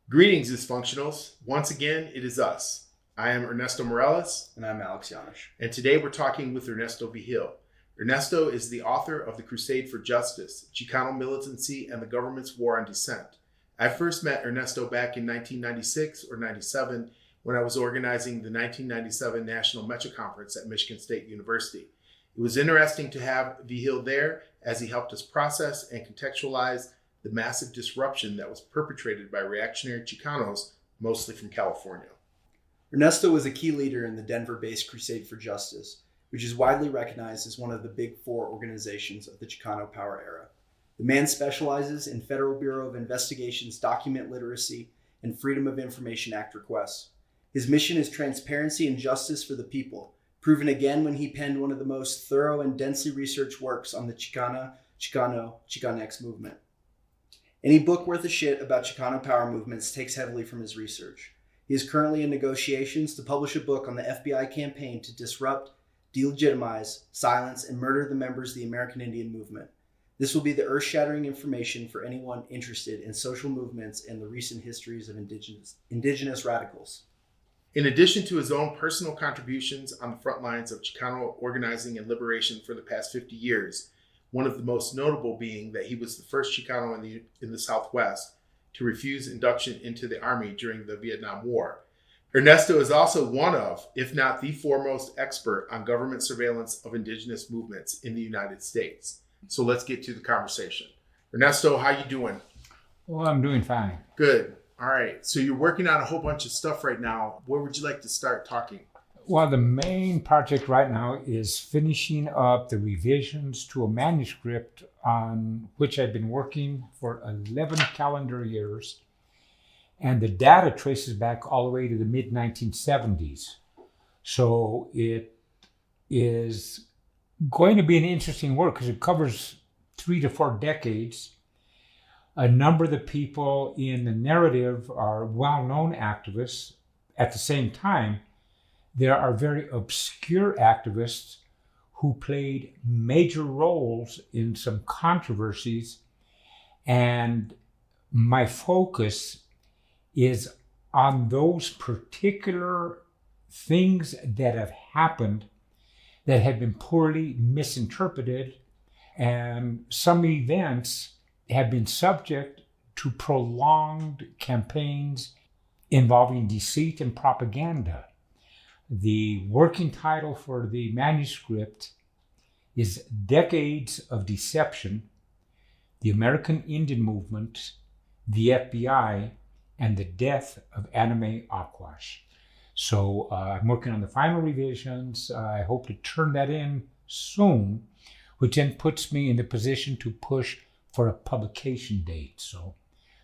Greetings, Dysfunctionals. Once again, it is us. I am Ernesto Mireles. And I'm Yanish. And today we're talking with Ernesto Vigil. Ernesto is the author of The Crusade for Justice, Xicano Militancy and the Government's War on Dissent. I first met Ernesto back in 1996 or 97 when I was organizing the 1997 National Mecha Conference at Michigan State University. It was interesting to have Vigil there as he helped us process and contextualize the massive disruption that was perpetrated by reactionary Xicanos, mostly from California. Ernesto was a key leader in the Denver-based Crusade for Justice, which is widely recognized as one of the big four organizations of the Chicano power era. The man specializes in Federal Bureau of Investigation's document literacy and Freedom of Information Act requests. His mission is transparency and justice for the people, proven again when he penned one of the most thorough and densely researched works on the Chicano, Chicanx movement. Any book worth a shit about Chicano power movements takes heavily from his research. He is currently in negotiations to publish a book on the FBI campaign to disrupt, delegitimize, silence, and murder the members of the American Indian movement. This will be the earth-shattering information for anyone interested in social movements and the recent histories of indigenous radicals. In addition to his own personal contributions on the front lines of Chicano organizing and liberation for the past 50 years, one of the most notable being that he was the first Xicano in the Southwest to refuse induction into the Army during the Vietnam War. Ernesto is also one of, if not the foremost expert on government surveillance of indigenous movements in the United States. So let's get to the conversation. Ernesto, how you doing? Well, I'm doing fine. Good. All right. So you're working on a whole bunch of stuff right now. Where would you like to start talking? Well, the main project right now is finishing up the revisions to a manuscript on which I've been working for 11 calendar years. And the data traces back all the way to the mid-1970s. So it is going to be an interesting work because it covers 3 to 4 decades. A number of the people in the narrative are well-known activists. At the same time, there are very obscure activists who played major roles in some controversies. And my focus is on those particular things that have happened that have been poorly misinterpreted. And some events have been subject to prolonged campaigns involving deceit and propaganda. The working title for the manuscript is Decades of Deception, the American Indian Movement, the FBI, and the Death of Anna Mae Aquash. So I'm working on the final revisions. I hope to turn that in soon, which then puts me in the position to push for a publication date. So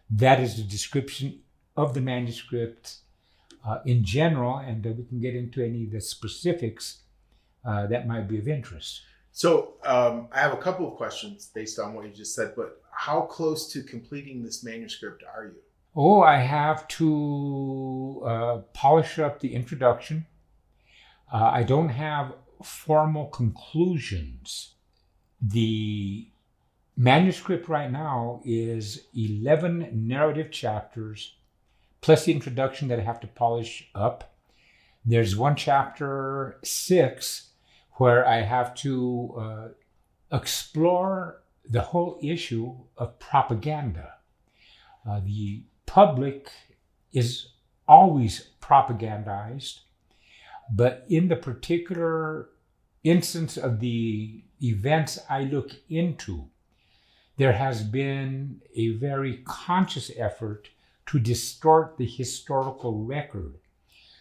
that is the description of the manuscript in general, and we can get into any of the specifics that might be of interest. So I have a couple of questions based on what you just said, but how close to completing this manuscript are you? Oh, I have to polish up the introduction. I don't have formal conclusions. The manuscript right now is 11 narrative chapters, plus the introduction that I have to polish up. There's one chapter 6 where I have to explore the whole issue of propaganda. The public is always propagandized, but in the particular instance of the events I look into, there has been a very conscious effort to distort the historical record.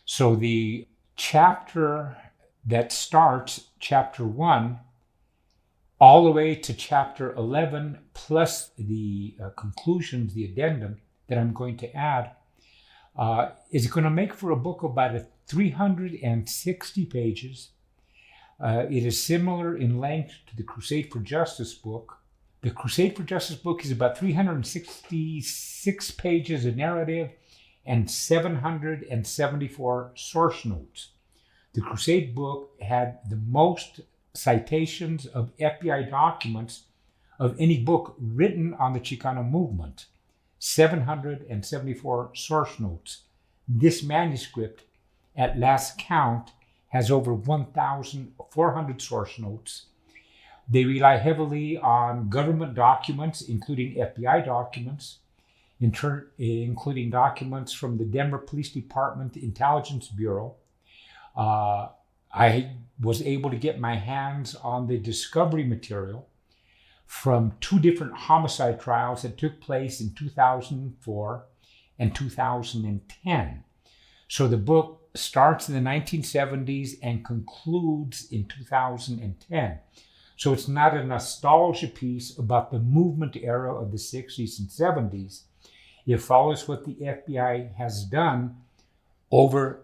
So the chapter that starts chapter 1 all the way to chapter 11, plus the conclusions, the addendum that I'm going to add, is going to make for a book of about 360 pages. It is similar in length to the Crusade for Justice book. The Crusade for Justice book is about 366 pages of narrative and 774 source notes. The Crusade book had the most citations of FBI documents of any book written on the Chicano movement. 774 source notes. This manuscript, at last count, has over 1,400 source notes. They rely heavily on government documents, including FBI documents, including documents from the Denver Police Department Intelligence Bureau. I was able to get my hands on the discovery material from 2 different homicide trials that took place in 2004 and 2010. So the book starts in the 1970s and concludes in 2010. So it's not a nostalgia piece about the movement era of the 60s and 70s. It follows what the FBI has done over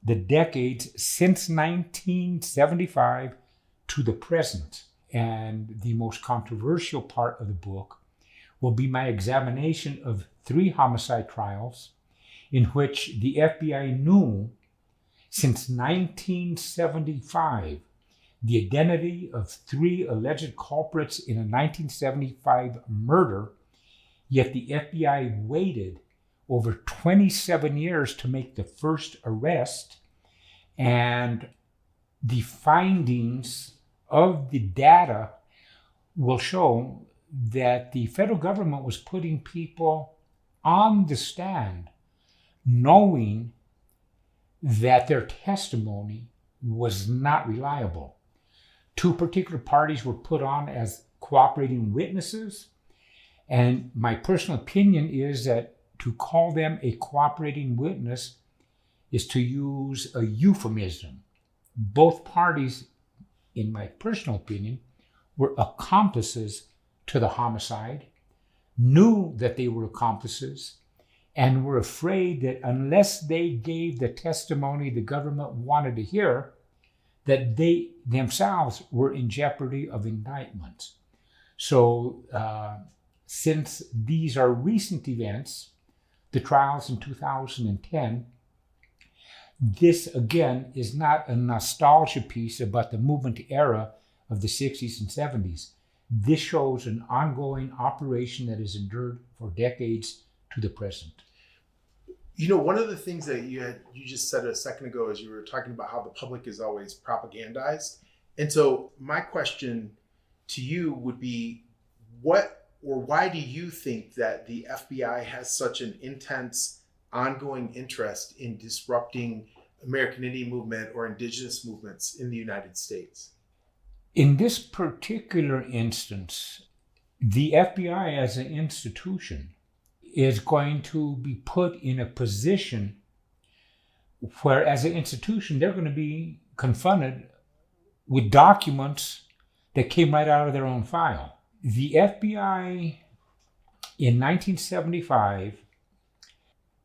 the decades since 1975 to the present. And the most controversial part of the book will be my examination of 3 homicide trials in which the FBI knew since 1975 the identity of 3 alleged culprits in a 1975 murder, yet the FBI waited over 27 years to make the first arrest, and the findings of the data will show that the federal government was putting people on the stand knowing that their testimony was not reliable. 2 particular parties were put on as cooperating witnesses, and my personal opinion is that to call them a cooperating witness is to use a euphemism. Both parties, in my personal opinion, were accomplices to the homicide, knew that they were accomplices, and were afraid that unless they gave the testimony the government wanted to hear, that they themselves were in jeopardy of indictment. So since these are recent events, the trials in 2010, this again is not a nostalgia piece about the movement era of the 60s and 70s. This shows an ongoing operation that has endured for decades to the present. You know, one of the things that you just said a second ago is you were talking about how the public is always propagandized. And so my question to you would be, what or why do you think that the FBI has such an intense ongoing interest in disrupting American Indian movement or indigenous movements in the United States? In this particular instance, the FBI as an institution is going to be put in a position where, as an institution, they're going to be confronted with documents that came right out of their own file. The FBI in 1975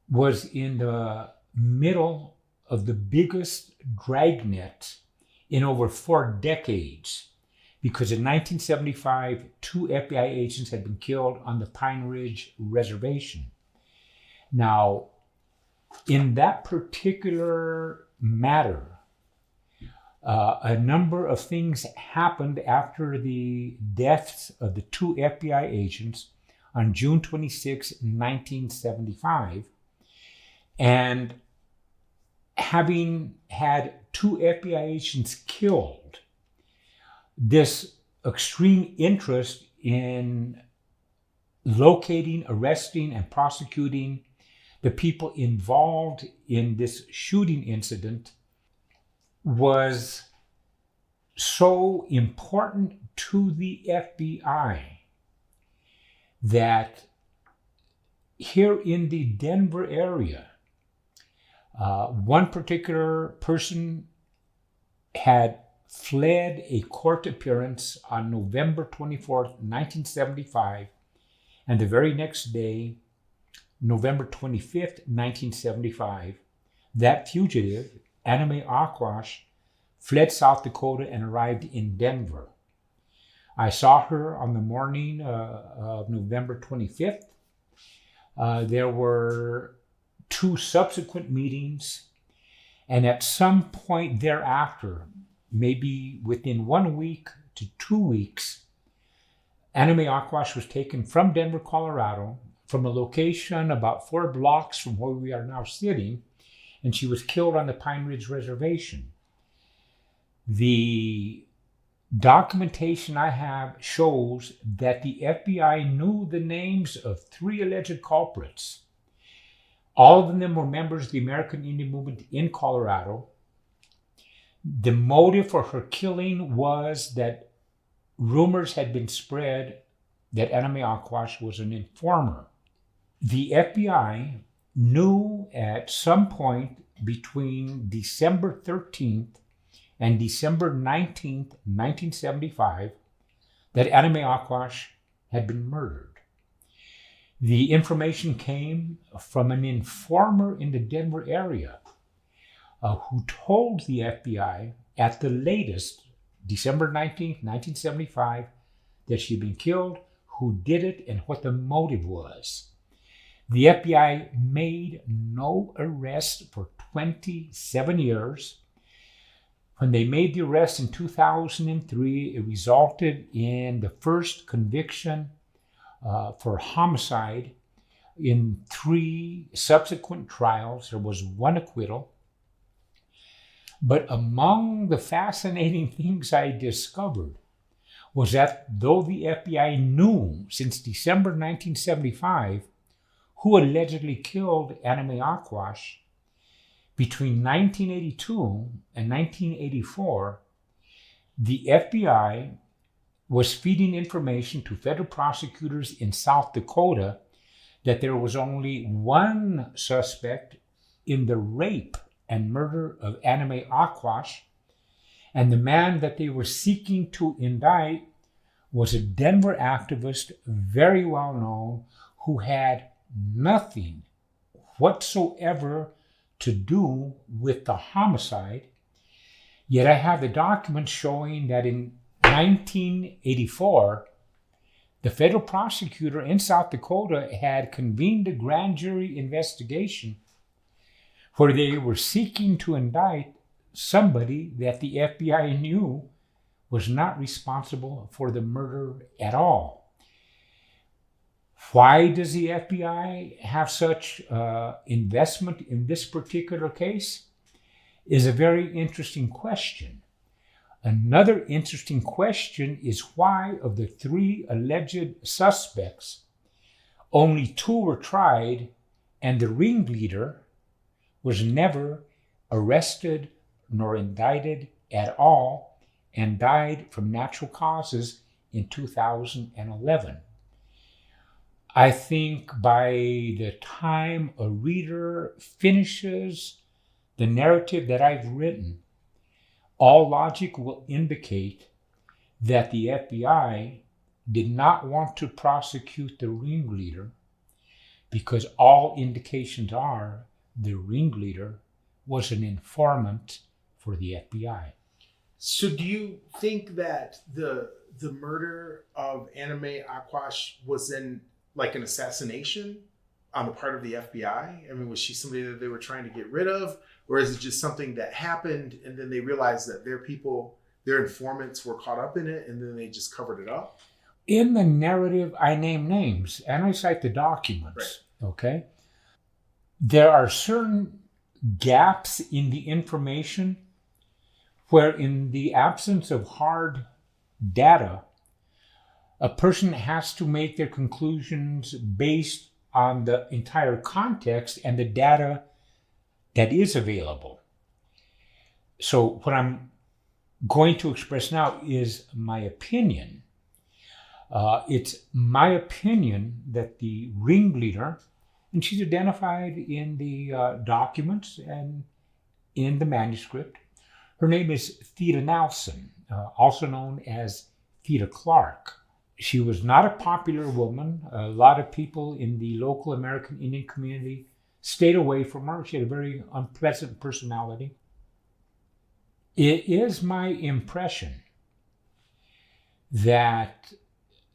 was in the middle of the biggest dragnet in over 4 decades, because in 1975, 2 FBI agents had been killed on the Pine Ridge Reservation. Now, in that particular matter, a number of things happened after the deaths of the 2 FBI agents on June 26, 1975. And having had 2 FBI agents killed, this extreme interest in locating, arresting, and prosecuting the people involved in this shooting incident was so important to the FBI that here in the Denver area, one particular person had fled a court appearance on November 24th, 1975, and the very next day, November 25th, 1975, that fugitive, Anna Mae Aquash, fled South Dakota and arrived in Denver. I saw her on the morning of November 25th. There were 2 subsequent meetings, and at some point thereafter, maybe within 1 week to 2 weeks, Anna Mae Aquash was taken from Denver, Colorado, from a location about 4 blocks from where we are now sitting, and she was killed on the Pine Ridge Reservation. The documentation I have shows that the FBI knew the names of 3 alleged culprits. All of them were members of the American Indian movement in Colorado. The motive for her killing was that rumors had been spread that Anna Mae Aquash was an informer. The FBI knew at some point between December 13th and December 19th, 1975, that Anna Mae Aquash had been murdered. The information came from an informer in the Denver area who told the FBI at the latest, December 19th, 1975, that she had been killed, who did it, and what the motive was. The FBI made no arrest for 27 years. When they made the arrest in 2003, it resulted in the first conviction for homicide. In 3 subsequent trials, there was 1 acquittal. But among the fascinating things I discovered was that though the FBI knew since December 1975 who allegedly killed Anna Mae Aquash, between 1982 and 1984, the FBI was feeding information to federal prosecutors in South Dakota that there was only 1 suspect in the rape and murder of Anna Mae Aquash, and the man that they were seeking to indict was a Denver activist, very well known, who had nothing whatsoever to do with the homicide. Yet I have the documents showing that in 1984, the federal prosecutor in South Dakota had convened a grand jury investigation where they were seeking to indict somebody that the FBI knew was not responsible for the murder at all. Why does the FBI have such investment in this particular case? Is a very interesting question. Another interesting question is why of the 3 alleged suspects, only 2 were tried and the ringleader was never arrested nor indicted at all and died from natural causes in 2011. I think by the time a reader finishes the narrative that I've written, all logic will indicate that the FBI did not want to prosecute the ringleader because all indications are the ringleader was an informant for the FBI. So do you think that the murder of Anna Mae Aquash was then like an assassination on the part of the FBI? I mean, was she somebody that they were trying to get rid of? Or is it just something that happened and then they realized that their informants were caught up in it and then they just covered it up? In the narrative, I name names and I cite the documents, right. Okay? There are certain gaps in the information where in the absence of hard data, a person has to make their conclusions based on the entire context and the data that is available. So what I'm going to express now is my opinion. It's my opinion that the ringleader, and she's identified in the documents and in the manuscript, her name is Theda Nelson, also known as Theda Clark. She was not a popular woman. A lot of people in the local American Indian community stayed away from her. She had a very unpleasant personality. It is my impression that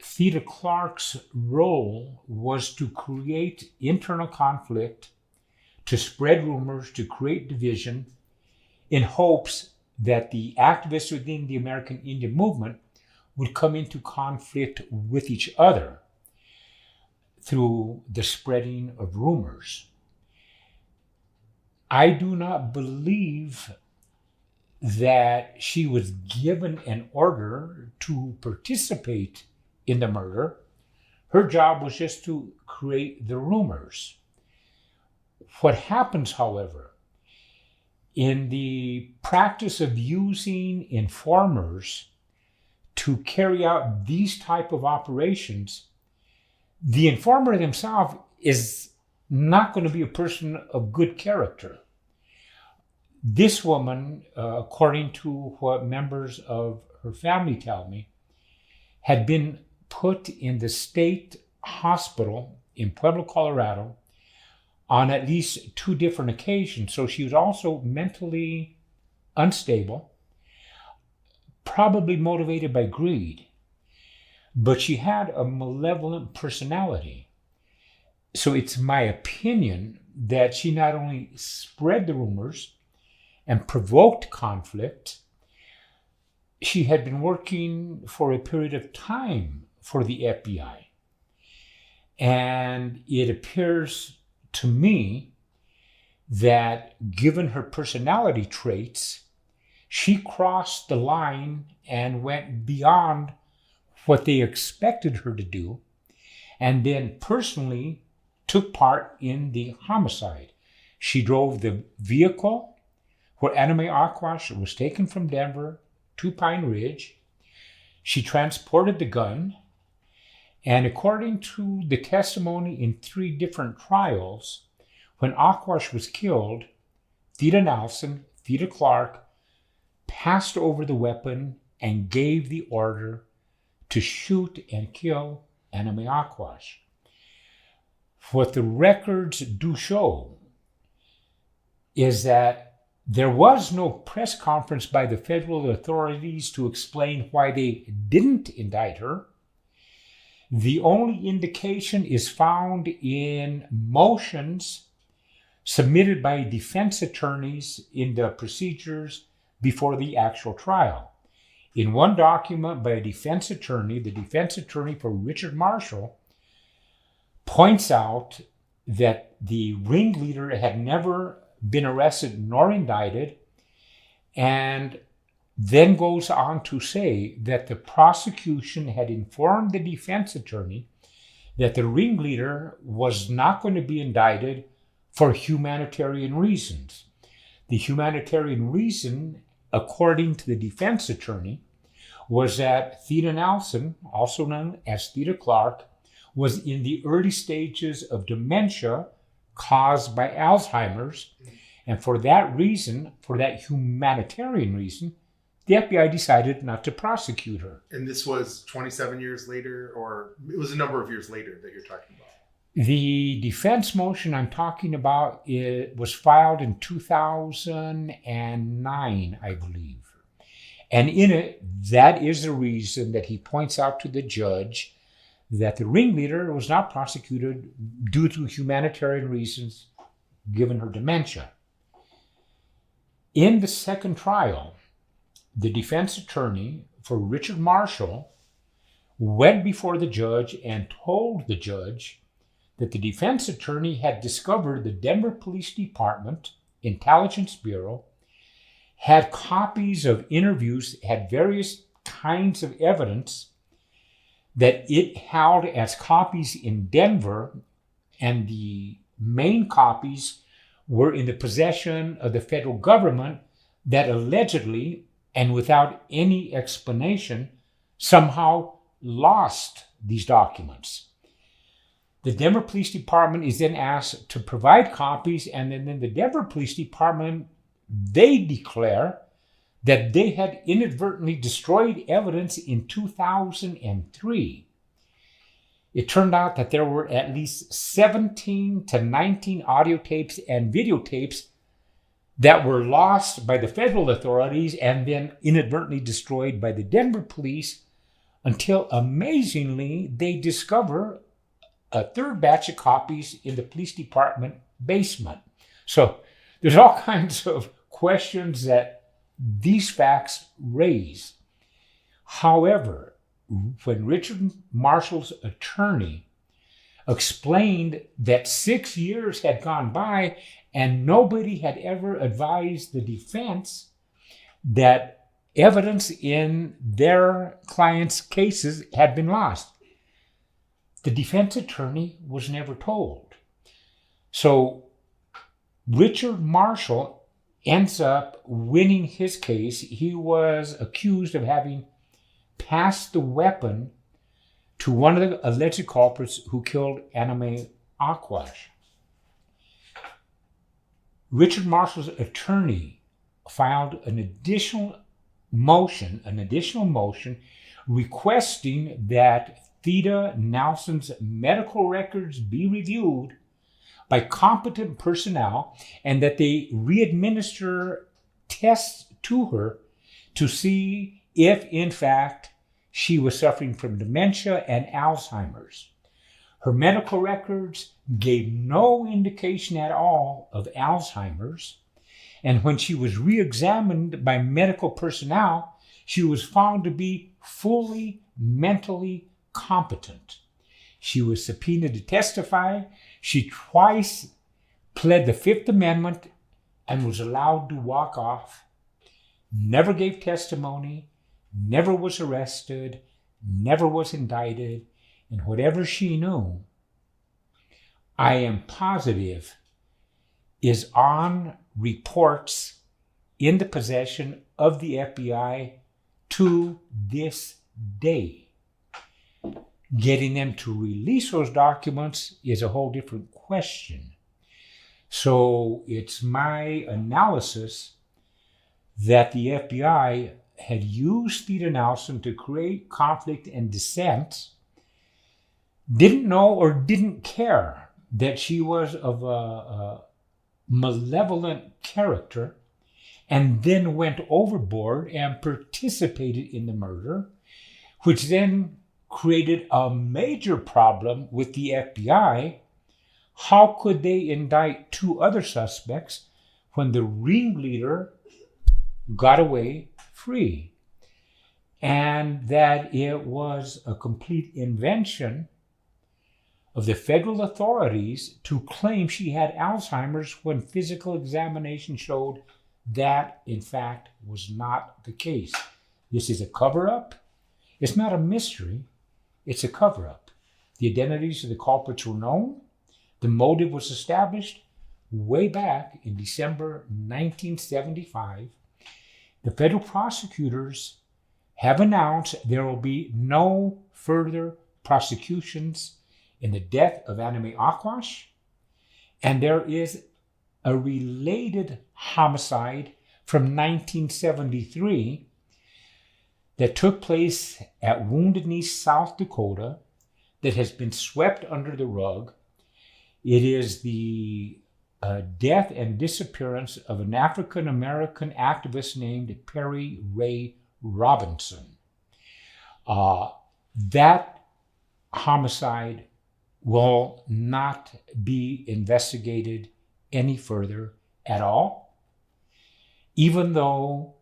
Theda Clark's role was to create internal conflict, to spread rumors, to create division in hopes that the activists within the American Indian movement would come into conflict with each other. through the spreading of rumors. I do not believe that she was given an order to participate in the murder. Her job was just to create the rumors. What happens, however, in the practice of using informers to carry out these type of operations, the informer himself is not going to be a person of good character. This woman, according to what members of her family tell me, had been put in the state hospital in Pueblo, Colorado, on at least 2 different occasions. So she was also mentally unstable, probably motivated by greed, but she had a malevolent personality. So it's my opinion that she not only spread the rumors and provoked conflict, she had been working for a period of time for the FBI. And it appears to me that given her personality traits, she crossed the line and went beyond what they expected her to do, and then personally took part in the homicide. She drove the vehicle where Anna Mae Aquash was taken from Denver to Pine Ridge. She transported the gun, and according to the testimony in 3 different trials, when Aquash was killed, Theda Nelson, Theda Clark, passed over the weapon and gave the order to shoot and kill Anna Mae Aquash. What the records do show is that there was no press conference by the federal authorities to explain why they didn't indict her. The only indication is found in motions submitted by defense attorneys in the procedures before the actual trial. In one document by a defense attorney, the defense attorney for Richard Marshall points out that the ringleader had never been arrested nor indicted, and then goes on to say that the prosecution had informed the defense attorney that the ringleader was not going to be indicted for humanitarian reasons. The humanitarian reason, according to the defense attorney, was that Theda Nelson, also known as Theda Clark, was in the early stages of dementia caused by Alzheimer's. And for that reason, for that humanitarian reason, the FBI decided not to prosecute her. And this was 27 years later, or it was a number of years later that you're talking about? The defense motion I'm talking about, it was filed in 2009, I believe. And in it, that is the reason that he points out to the judge that the ringleader was not prosecuted due to humanitarian reasons given her dementia. In the second trial, the defense attorney for Richard Marshall went before the judge and told the judge that the defense attorney had discovered the Denver Police Department Intelligence Bureau had copies of interviews, had various kinds of evidence that it held as copies in Denver, and the main copies were in the possession of the federal government that allegedly, and without any explanation, somehow lost these documents. The Denver Police Department is then asked to provide copies, and then the Denver Police Department, they declare that they had inadvertently destroyed evidence in 2003. It turned out that there were at least 17 to 19 audio tapes and videotapes that were lost by the federal authorities and then inadvertently destroyed by the Denver police, until amazingly they discover a third batch of copies in the police department basement. So there's all kinds of questions that these facts raise. However, when Richard Marshall's attorney explained that 6 years had gone by and nobody had ever advised the defense that evidence in their clients' cases had been lost. The defense attorney was never told. So Richard Marshall ends up winning his case. He was accused of having passed the weapon to one of the alleged culprits who killed Anna Mae Aquash. Richard Marshall's attorney filed an additional motion requesting that Theda Nelson's medical records be reviewed by competent personnel and that they re-administer tests to her to see if, in fact, she was suffering from dementia and Alzheimer's. Her medical records gave no indication at all of Alzheimer's, and when she was re-examined by medical personnel, she was found to be fully mentally competent. She was subpoenaed to testify. She twice pled the Fifth Amendment and was allowed to walk off, never gave testimony, never was arrested, never was indicted, and whatever she knew, I am positive, is on reports in the possession of the FBI to this day. Getting them to release those documents is a whole different question. So it's my analysis that the FBI had used Theda Nelson to create conflict and dissent, didn't know or didn't care that she was of a malevolent character, and then went overboard and participated in the murder, which then created a major problem with the FBI. How could they indict two other suspects when the ringleader got away free? And that it was a complete invention of the federal authorities to claim she had Alzheimer's when physical examination showed that, in fact, was not the case. This is a cover-up. It's not a mystery. It's a cover-up. The identities of the culprits were known. The motive was established way back in December 1975. The federal prosecutors have announced there will be no further prosecutions in the death of Anna Mae Aquash, and there is a related homicide from 1973 that took place at Wounded Knee, South Dakota, that has been swept under the rug. It is the death and disappearance of an African-American activist named Perry Ray Robinson. That homicide will not be investigated any further at all, even though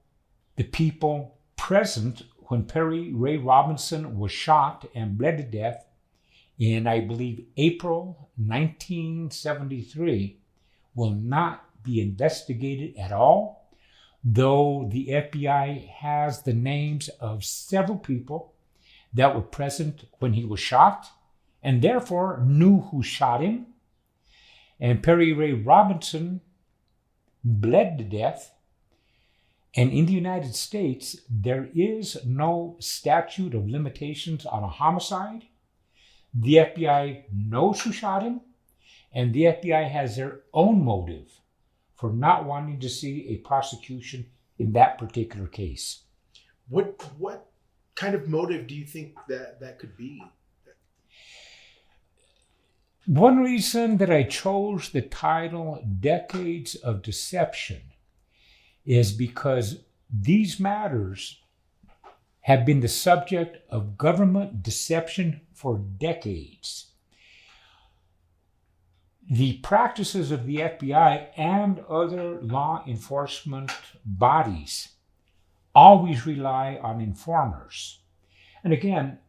the people present when Perry Ray Robinson was shot and bled to death in, I believe, April 1973, will not be investigated at all, though the FBI has the names of several people that were present when he was shot and therefore knew who shot him. And Perry Ray Robinson bled to death. And in the United States, there is no statute of limitations on a homicide. The FBI knows who shot him, and the FBI has their own motive for not wanting to see a prosecution in that particular case. What kind of motive do you think that could be? One reason that I chose the title Decades of Deception is because these matters have been the subject of government deception for decades. The practices of the FBI and other law enforcement bodies always rely on informers. And again,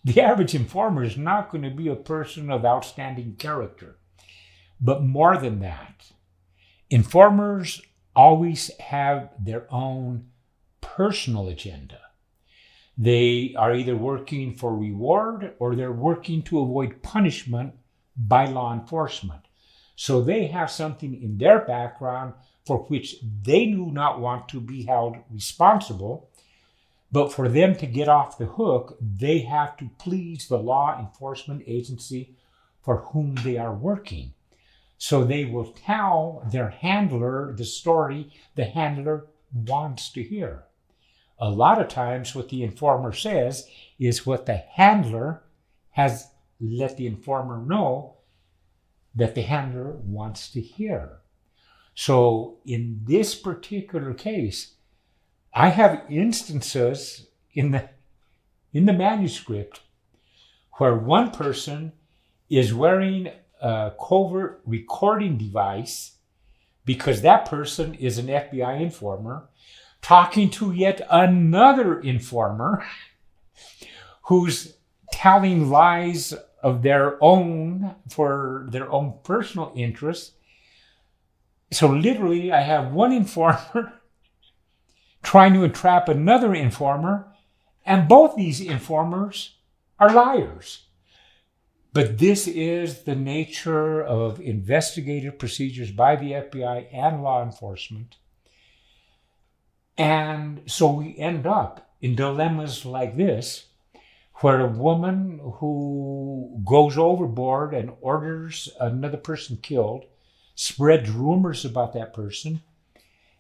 the average informer is not going to be a person of outstanding character. But more than that, informers always have their own personal agenda. They are either working for reward or they're working to avoid punishment by law enforcement. So they have something in their background for which they do not want to be held responsible. But for them to get off the hook, they have to please the law enforcement agency for whom they are working. So they will tell their handler the story the handler wants to hear. A lot of times what the informer says is what the handler has let the informer know that the handler wants to hear. So in this particular case, I have instances in the manuscript where one person is wearing a covert recording device because that person is an FBI informer talking to yet another informer who's telling lies of their own for their own personal interests. So literally, I have one informer trying to entrap another informer, and both these informers are liars. But this is the nature of investigative procedures by the FBI and law enforcement. And so we end up in dilemmas like this, where a woman who goes overboard and orders another person killed, spreads rumors about that person,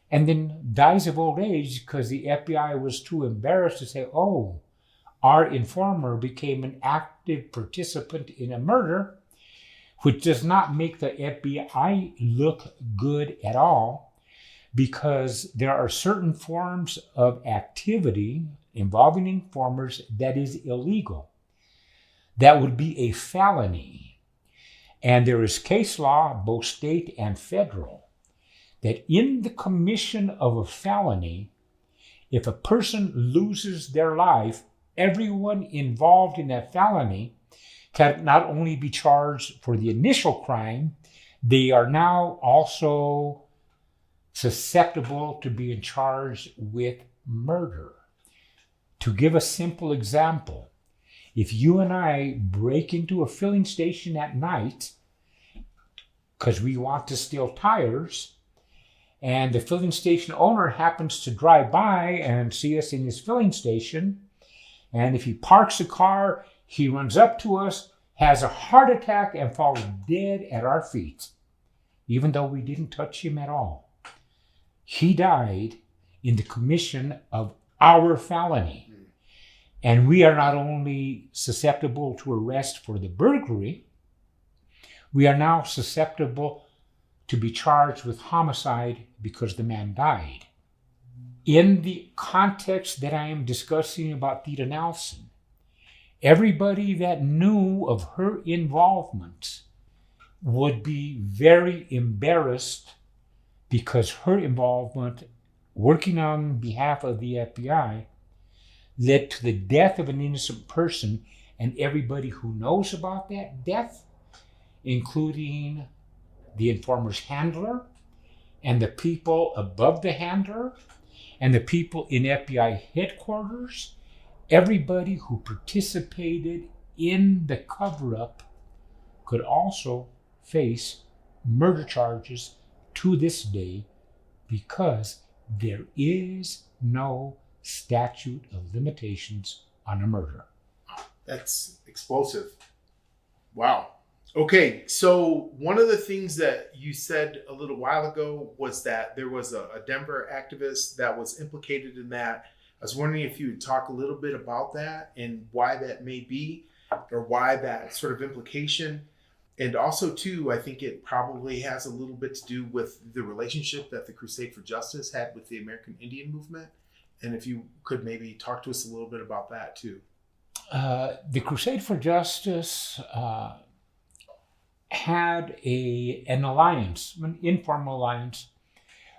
and then dies of old age because the FBI was too embarrassed to say, oh, our informer became an active participant in a murder, which does not make the FBI look good at all, because there are certain forms of activity involving informers that is illegal. That would be a felony. And there is case law, both state and federal, that in the commission of a felony, if a person loses their life, everyone involved in that felony can not only be charged for the initial crime, they are now also susceptible to being charged with murder. To give a simple example, if you and I break into a filling station at night because we want to steal tires, and the filling station owner happens to drive by and see us in his filling station, and if he parks the car, he runs up to us, has a heart attack, and falls dead at our feet, even though we didn't touch him at all. He died in the commission of our felony. And we are not only susceptible to arrest for the burglary, we are now susceptible to be charged with homicide because the man died. In the context that I am discussing about Theda Nelson, everybody that knew of her involvement would be very embarrassed because her involvement, working on behalf of the FBI, led to the death of an innocent person, and everybody who knows about that death, including the informer's handler and the people above the handler and the people in FBI headquarters, everybody who participated in the cover-up could also face murder charges to this day, because there is no statute of limitations on a murder. That's explosive. Wow. Okay, so one of the things that you said a little while ago was that there was a Denver activist that was implicated in that. I was wondering if you would talk a little bit about that and why that may be, or why that sort of implication. And also, too, I think it probably has a little bit to do with the relationship that the Crusade for Justice had with the American Indian movement. And if you could maybe talk to us a little bit about that, too. The Crusade for Justice had an alliance, an informal alliance,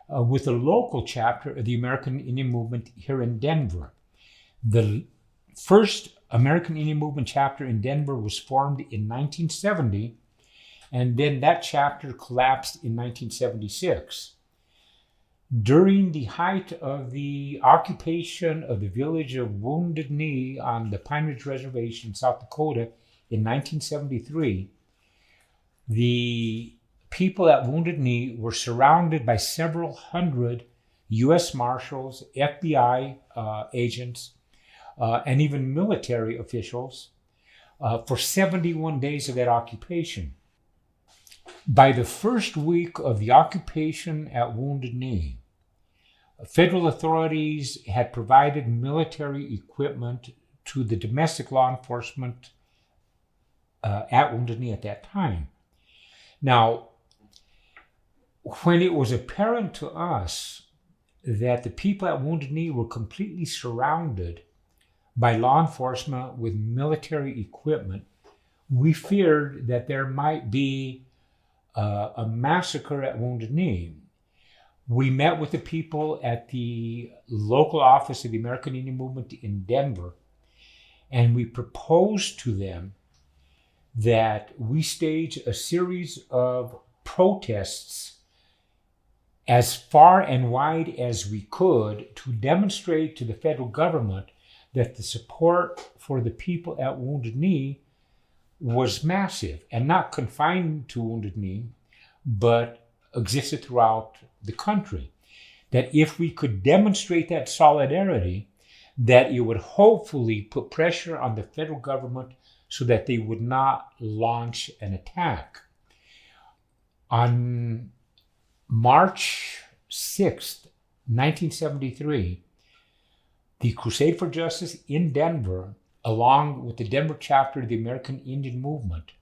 with a local chapter of the American Indian movement here in Denver. The first American Indian Movement chapter in Denver was formed in 1970, and then that chapter collapsed in 1976. During the height of the occupation of the village of Wounded Knee on the Pine Ridge Reservation in South Dakota in 1973, the people at Wounded Knee were surrounded by several hundred U.S. Marshals, FBI agents, and even military officials for 71 days of that occupation. By the first week of the occupation at Wounded Knee, federal authorities had provided military equipment to the domestic law enforcement at Wounded Knee at that time. Now, when it was apparent to us that the people at Wounded Knee were completely surrounded by law enforcement with military equipment, we feared that there might be a massacre at Wounded Knee. We met with the people at the local office of the American Indian Movement in Denver, and we proposed to them that we stage a series of protests as far and wide as we could to demonstrate to the federal government that the support for the people at Wounded Knee was massive and not confined to Wounded Knee, but existed throughout the country. That if we could demonstrate that solidarity, that it would hopefully put pressure on the federal government so that they would not launch an attack. On March 6th, 1973, the Crusade for Justice in Denver, along with the Denver chapter of the American Indian Movement,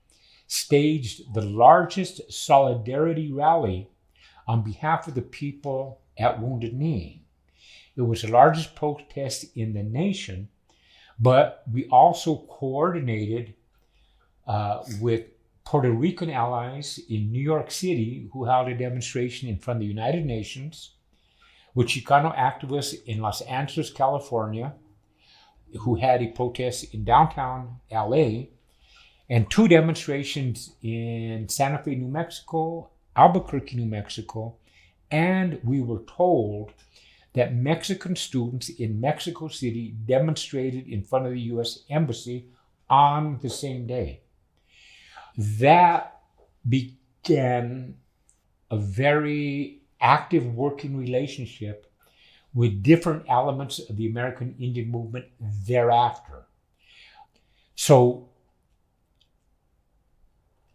staged the largest solidarity rally on behalf of the people at Wounded Knee. It was the largest protest in the nation, but we also coordinated with Puerto Rican allies in New York City who held a demonstration in front of the United Nations, with Xicano activists in Los Angeles, California, who had a protest in downtown LA, and 2 demonstrations in Santa Fe, New Mexico, Albuquerque, New Mexico, and we were told that Mexican students in Mexico City demonstrated in front of the U.S. Embassy on the same day. That began a very active working relationship with different elements of the American Indian Movement thereafter. So,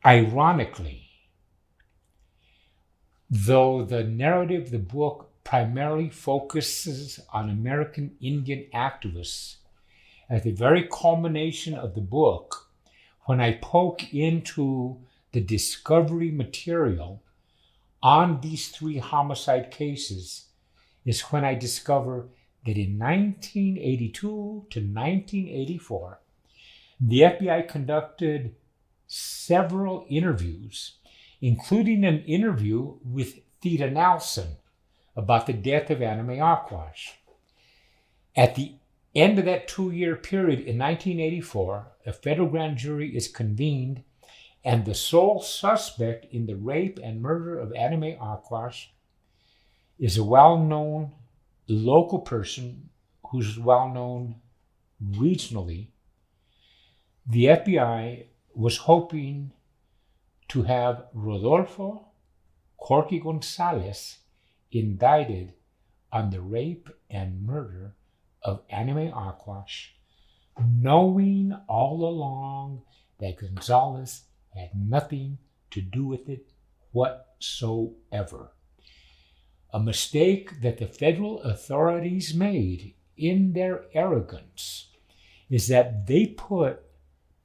ironically, though the narrative of the book primarily focuses on American Indian activists, at the very culmination of the book, when I poke into the discovery material on these 3 homicide cases, is when I discover that in 1982 to 1984, the FBI conducted several interviews, including an interview with Theda Nelson about the death of Anna Mae Aquash. At the end of that 2-year period in 1984, a federal grand jury is convened, and the sole suspect in the rape and murder of Anna Mae Aquash is a well-known local person who's well-known regionally. The FBI was hoping to have Rodolfo Corky Gonzalez indicted on the rape and murder of Anna Mae Aquash, knowing all along that Gonzalez had nothing to do with it whatsoever. A mistake that the federal authorities made in their arrogance is that they put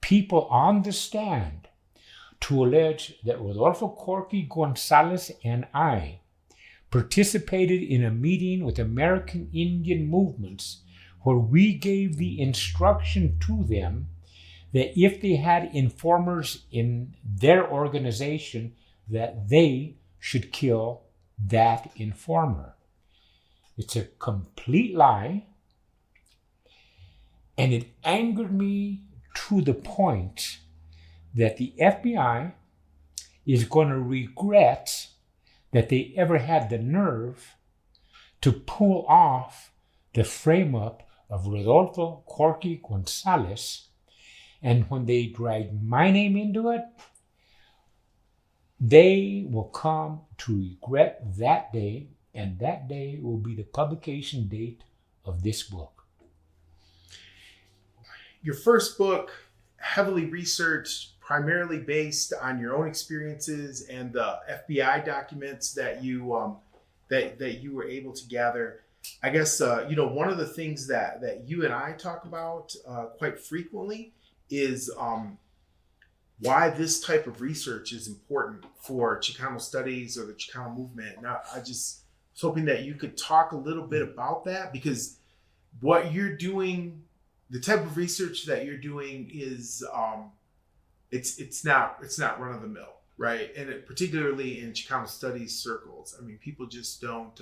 people on the stand to allege that Rodolfo Corky Gonzalez and I participated in a meeting with American Indian movements where we gave the instruction to them that if they had informers in their organization, that they should kill that informer. It's a complete lie. And it angered me to the point that the FBI is going to regret that they ever had the nerve to pull off the frame-up of Rodolfo Corky Gonzalez. And when they drag my name into it, they will come to regret that day, and that day will be the publication date of this book. Your first book, heavily researched, primarily based on your own experiences and the FBI documents that you that you were able to gather. I guess one of the things that you and I talk about quite frequently is why this type of research is important for Chicano studies or the Chicano movement. Now, I just was hoping that you could talk a little bit about that, because what you're doing, the type of research that you're doing is it's not run of the mill, right? And particularly in Chicano studies circles, I mean, people just don't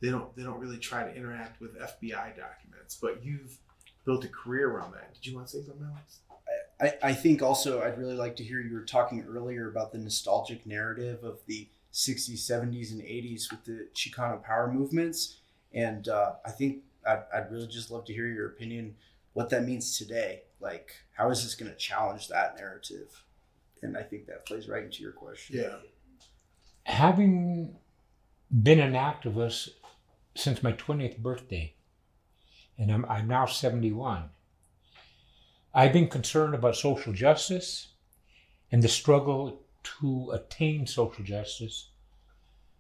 really try to interact with FBI documents. But you've built a career around that. Did you want to say something else? I think also I'd really like to hear you were talking earlier about the nostalgic narrative of the 60s, 70s, and 80s with the Chicano power movements. And I think I'd really just love to hear your opinion, what that means today. Like, how is this going to challenge that narrative? And I think that plays right into your question. Yeah. Having been an activist since my 20th birthday, and I'm now 71, I've been concerned about social justice and the struggle to attain social justice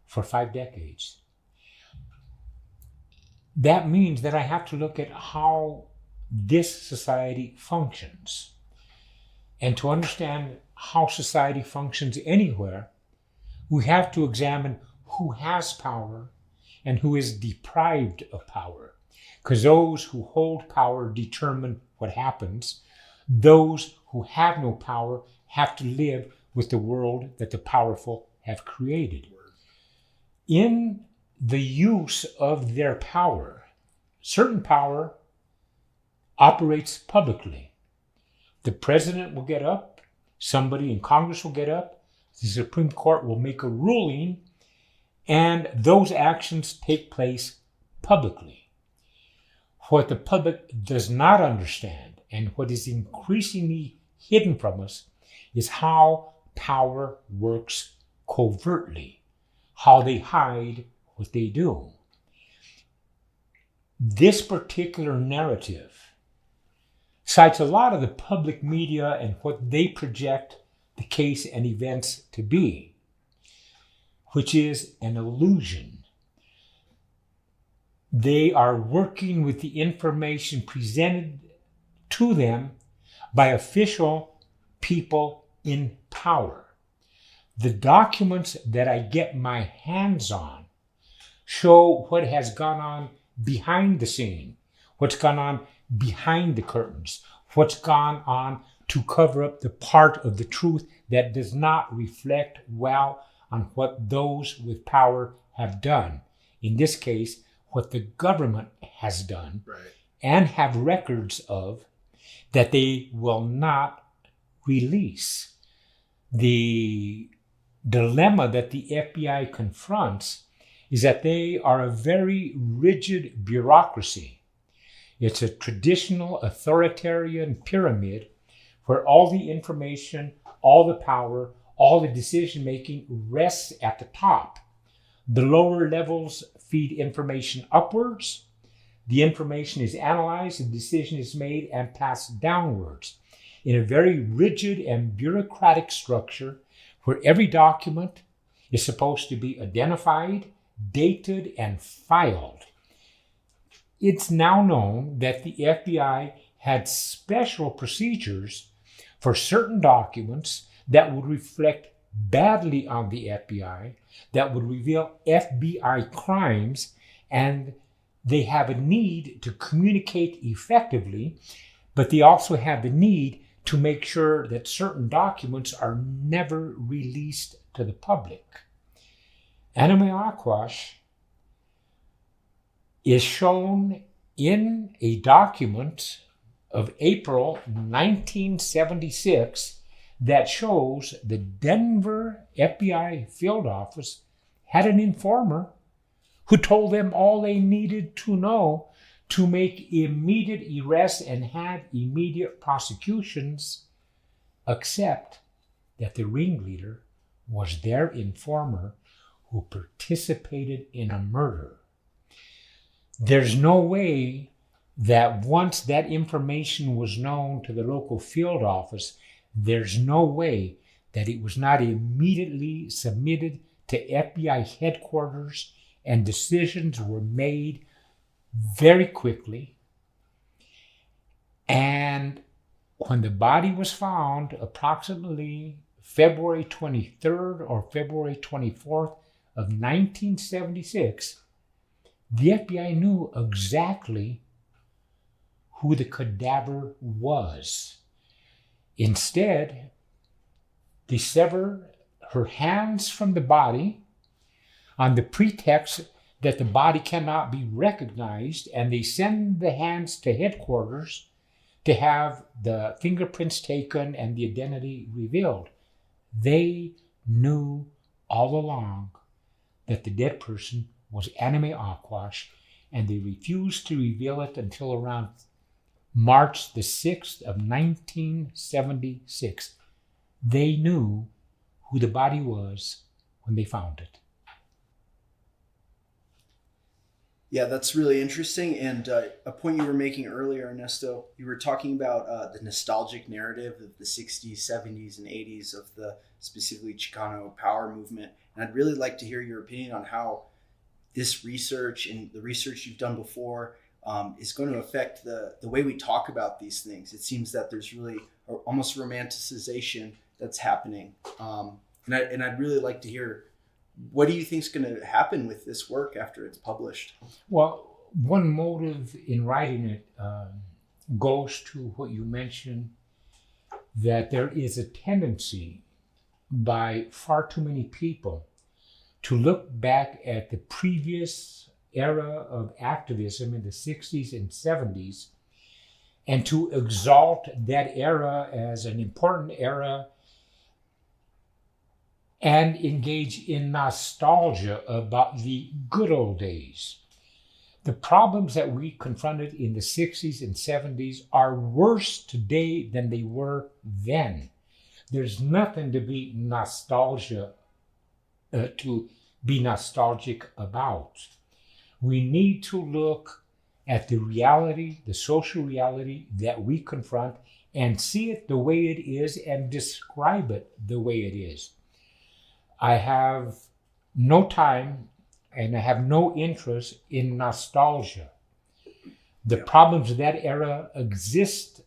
for 5 decades. That means that I have to look at how this society functions. And to understand how society functions anywhere, we have to examine who has power and who is deprived of power. Because those who hold power determine what happens. Those who have no power have to live with the world that the powerful have created. In the use of their power, certain power operates publicly. The president will get up, somebody in Congress will get up, the Supreme Court will make a ruling, and those actions take place publicly. What the public does not understand, and what is increasingly hidden from us, is how power works covertly, how they hide what they do. This particular narrative cites a lot of the public media and what they project the case and events to be, which is an illusion. They are working with the information presented to them by official people in power. The documents that I get my hands on show what has gone on behind the scene, what's gone on behind the curtains, what's gone on to cover up the part of the truth that does not reflect well on what those with power have done. In this case, what the government has done, Right. and have records of that they will not release. The dilemma that the FBI confronts is that they are a very rigid bureaucracy. It's a traditional authoritarian pyramid where all the information, all the power, all the decision-making rests at the top. The lower levels feed information upwards. The information is analyzed, the decision is made and passed downwards in a very rigid and bureaucratic structure where every document is supposed to be identified, dated, and filed. It's now known that the FBI had special procedures for certain documents that would reflect badly on the FBI, that would reveal FBI crimes, and they have a need to communicate effectively, but they also have the need to make sure that certain documents are never released to the public. Anna Mae Aquash is shown in a document of April 1976 that shows the Denver FBI field office had an informer who told them all they needed to know to make immediate arrests and have immediate prosecutions, except that the ringleader was their informer who participated in a murder. There's no way that once that information was known to the local field office, there's no way that it was not immediately submitted to FBI headquarters and decisions were made very quickly. And when the body was found, approximately February 23rd or February 24th of 1976, the FBI knew exactly who the cadaver was. Instead, they sever her hands from the body on the pretext that the body cannot be recognized, and they send the hands to headquarters to have the fingerprints taken and the identity revealed. They knew all along that the dead person was Anna Mae Aquash, and they refused to reveal it until around March the 6th of 1976. They knew who the body was when they found it. Yeah, that's really interesting. And a point you were making earlier, Ernesto, you were talking about the nostalgic narrative of the 60s, 70s, and 80s of the specifically Chicano power movement. And I'd really like to hear your opinion on how this research and the research you've done before is going to affect the way we talk about these things. It seems that there's really almost romanticization that's happening. And I'd really like to hear, what do you think is going to happen with this work after it's published? Well, one motive in writing it goes to what you mentioned, that there is a tendency by far too many people to look back at the previous era of activism in the 60s and 70s and to exalt that era as an important era and engage in nostalgia about the good old days. The problems that we confronted in the 60s and 70s are worse today than they were then. There's nothing to be nostalgic about. We need to look at the reality, the social reality that we confront, and see it the way it is and describe it the way it is. I have no time and I have no interest in nostalgia. The problems of that era exist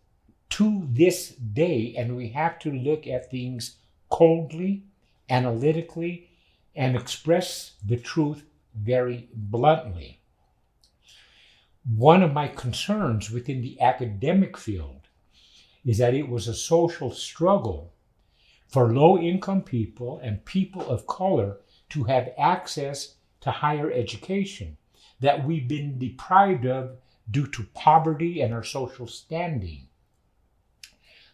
to this day, and we have to look at things coldly, analytically, and express the truth very bluntly. One of my concerns within the academic field is that it was a social struggle for low-income people and people of color to have access to higher education that we've been deprived of due to poverty and our social standing.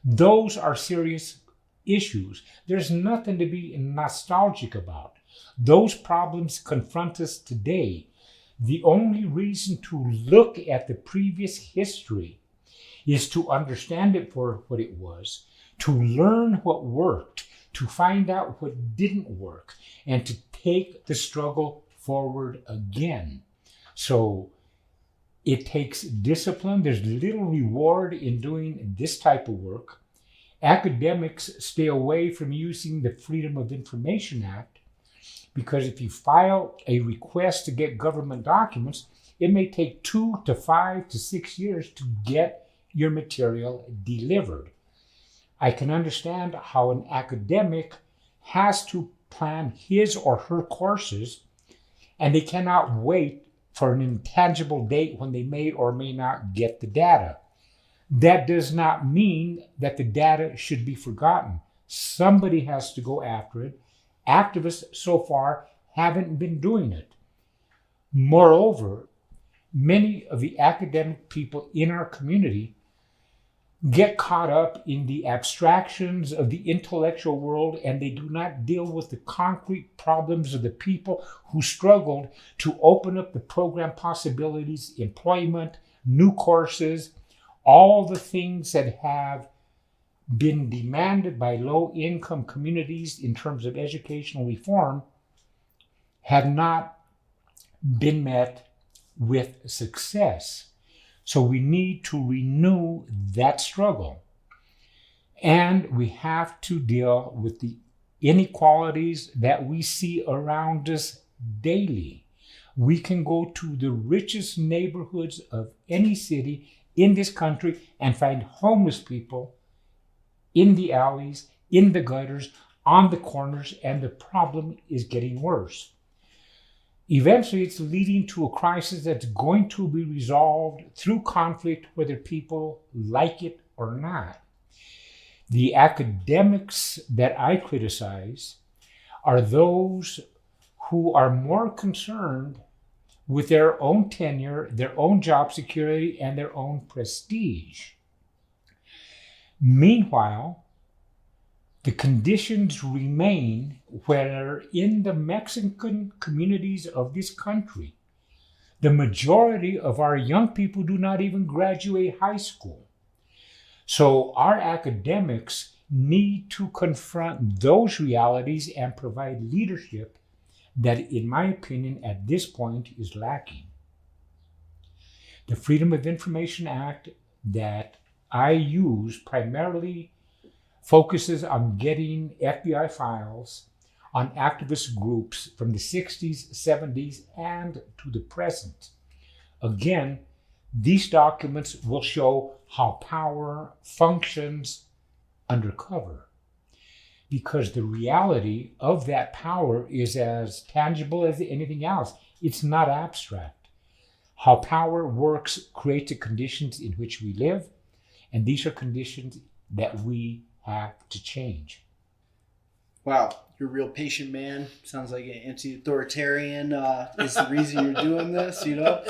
Those are serious issues. There's nothing to be nostalgic about. Those problems confront us today. The only reason to look at the previous history is to understand it for what it was, to learn what worked, to find out what didn't work, and to take the struggle forward again. So it takes discipline. There's little reward in doing this type of work. Academics stay away from using the Freedom of Information Act, because if you file a request to get government documents, it may take 2 to 5 to 6 years to get your material delivered. I can understand how an academic has to plan his or her courses, and they cannot wait for an intangible date when they may or may not get the data. That does not mean that the data should be forgotten. Somebody has to go after it. Activists so far haven't been doing it. Moreover, many of the academic people in our community get caught up in the abstractions of the intellectual world, and they do not deal with the concrete problems of the people who struggled to open up the program possibilities, employment, new courses, all the things that have been demanded by low-income communities in terms of educational reform have not been met with success. So we need to renew that struggle. And we have to deal with the inequalities that we see around us daily. We can go to the richest neighborhoods of any city in this country and find homeless people in the alleys, in the gutters, on the corners, and the problem is getting worse. Eventually, it's leading to a crisis that's going to be resolved through conflict, whether people like it or not. The academics that I criticize are those who are more concerned with their own tenure, their own job security, and their own prestige. Meanwhile, the conditions remain where in the Mexican communities of this country, the majority of our young people do not even graduate high school. So our academics need to confront those realities and provide leadership that, in my opinion, at this point is lacking. The Freedom of Information Act that I use primarily focuses on getting FBI files on activist groups from the 60s, 70s, and to the present. Again, these documents will show how power functions undercover, because the reality of that power is as tangible as anything else. It's not abstract. How power works creates the conditions in which we live, and these are conditions that we have to change. Wow, you're a real patient man. Sounds like an anti-authoritarian is the reason you're doing this, you know?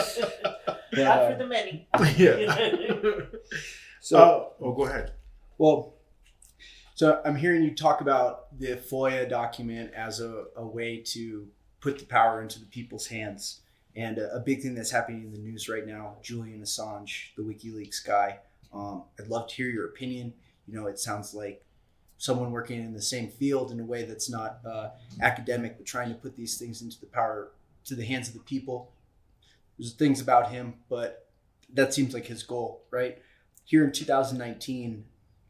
Not for the many. Yeah. So, go ahead. Well, so I'm hearing you talk about the FOIA document as a way to put the power into the people's hands. And a big thing that's happening in the news right now, Julian Assange, the WikiLeaks guy. I'd love to hear your opinion. You know, it sounds like someone working in the same field in a way that's not academic, but trying to put these things into the power, to the hands of the people. There's things about him, but that seems like his goal, right? Here in 2019,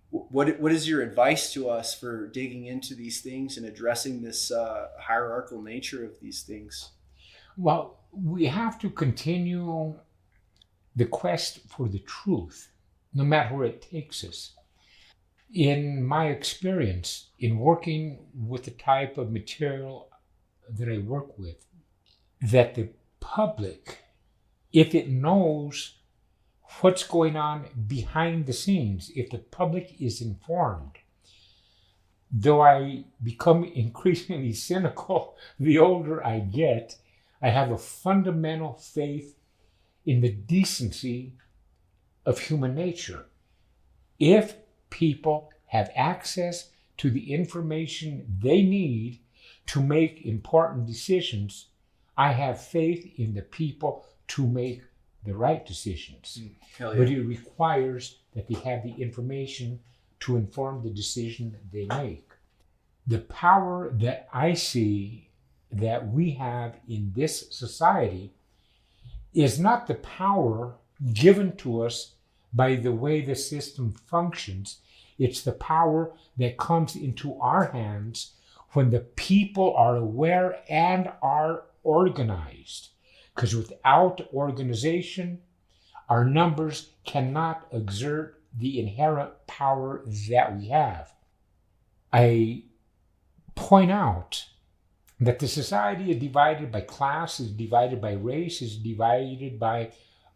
what is your advice to us for digging into these things and addressing this hierarchical nature of these things? Well, we have to continue the quest for the truth, no matter where it takes us. In my experience, in working with the type of material that I work with, that the public, if it knows what's going on behind the scenes, if the public is informed, though I become increasingly cynical the older I get, I have a fundamental faith in the decency of human nature. If people have access to the information they need to make important decisions, I have faith in the people to make the right decisions. Hell yeah. But it requires that they have the information to inform the decision they make. The power that I see that we have in this society is not the power given to us by the way the system functions. It's the power that comes into our hands when the people are aware and are organized. Because without organization, our numbers cannot exert the inherent power that we have. I point out that the society is divided by class, is divided by race, is divided by